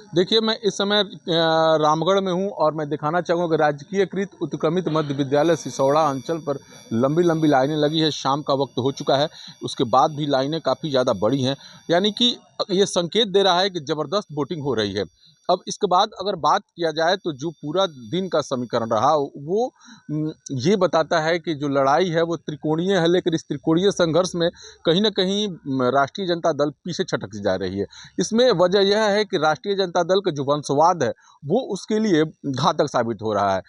देखिए, मैं इस समय रामगढ़ में हूँ और मैं दिखाना चाहूँगा कि राजकीयकृत उत्क्रमित मध्य विद्यालय सिसौड़ा अंचल पर लंबी लंबी लाइनें लगी है। शाम का वक्त हो चुका है, उसके बाद भी लाइनें काफ़ी ज़्यादा बड़ी हैं। यानी कि ये संकेत दे रहा है कि ज़बरदस्त वोटिंग हो रही है। अब इसके बाद अगर बात किया जाए तो जो पूरा दिन का समीकरण रहा वो ये बताता है कि जो लड़ाई है वो त्रिकोणीय है, लेकिन इस त्रिकोणीय संघर्ष में कहीं न कहीं राष्ट्रीय जनता दल पीछे छटक जा रही है। इसमें वजह यह है कि राष्ट्रीय जनता दल का जो वंशवाद है वो उसके लिए घातक साबित हो रहा है।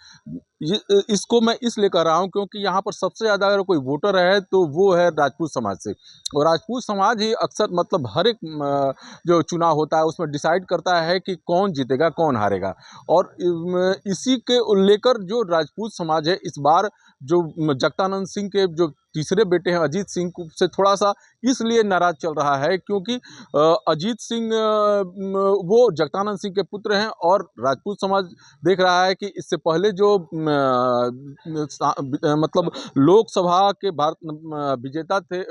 इसको मैं इसलिए कह रहा हूँ क्योंकि यहाँ पर सबसे ज़्यादा अगर कोई वोटर है तो वो है राजपूत समाज से, और राजपूत समाज ही अक्सर मतलब हर एक जो चुनाव होता है उसमें डिसाइड करता है कि कौन जीतेगा कौन हारेगा। और इसी के लेकर जो राजपूत समाज है इस बार जो जगदानंद सिंह के जो तीसरे बेटे हैं अजीत सिंह से थोड़ा सा इसलिए नाराज चल रहा है क्योंकि अजीत सिंह वो जगदानंद सिंह के पुत्र हैं, और राजपूत समाज देख रहा है कि इससे पहले जो मतलब लोकसभा के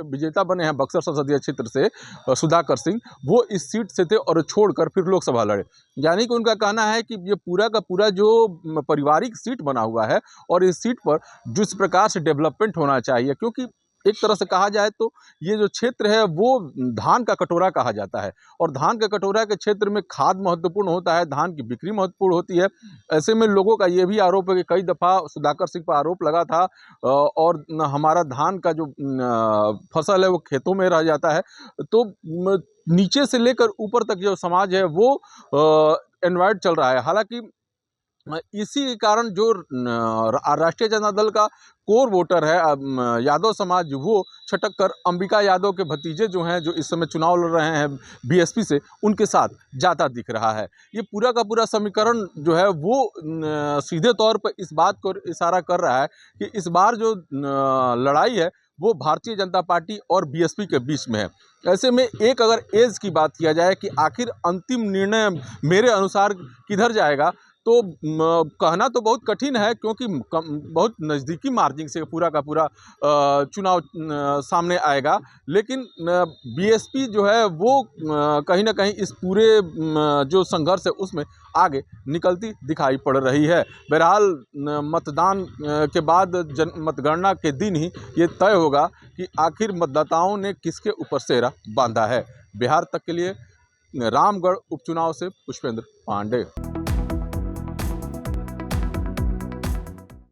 विजेता बने हैं बक्सर संसदीय क्षेत्र से सुधाकर सिंह, वो इस सीट से थे और छोड़कर फिर लोकसभा लड़े। यानी कि उनका कहना है कि ये पूरा का पूरा जो पारिवारिक सीट बना हुआ है और इस सीट पर जिस प्रकार से डेवलपमेंट होना चाहिए, क्योंकि एक तरह से कहा जाए तो ये जो क्षेत्र है वो धान का कटोरा कहा जाता है, और धान के कटोरा के क्षेत्र में खाद महत्वपूर्ण होता है, धान की बिक्री महत्वपूर्ण होती है। ऐसे में लोगों का ये भी आरोप है कि कई दफ़ा सुधाकर सिंह पर आरोप लगा था और हमारा धान का जो फसल है वो खेतों में रह जाता है। तो नीचे से लेकर ऊपर तक जो समाज है वो इन्वाइट चल रहा है। हालांकि इसी के कारण जो राष्ट्रीय जनता दल का कोर वोटर है यादव समाज, वो छटक कर अंबिका यादव के भतीजे जो हैं जो इस समय चुनाव लड़ रहे हैं बीएसपी से, उनके साथ जाता दिख रहा है। ये पूरा का पूरा समीकरण जो है वो सीधे तौर पर इस बात को इशारा कर रहा है कि इस बार जो लड़ाई है वो भारतीय जनता पार्टी और बीएसपी के बीच में है। ऐसे में एक अगर एज की बात किया जाए कि आखिर अंतिम निर्णय मेरे अनुसार किधर जाएगा, तो कहना तो बहुत कठिन है क्योंकि बहुत नज़दीकी मार्जिन से पूरा का पूरा चुनाव सामने आएगा। लेकिन बीएसपी जो है वो कहीं ना कहीं इस पूरे जो संघर्ष है उसमें आगे निकलती दिखाई पड़ रही है। बहरहाल मतदान के बाद मतगणना के दिन ही ये तय होगा कि आखिर मतदाताओं ने किसके ऊपर सेहरा बांधा है। बिहार तक के लिए रामगढ़ उपचुनाव से पुष्पेंद्र पांडे।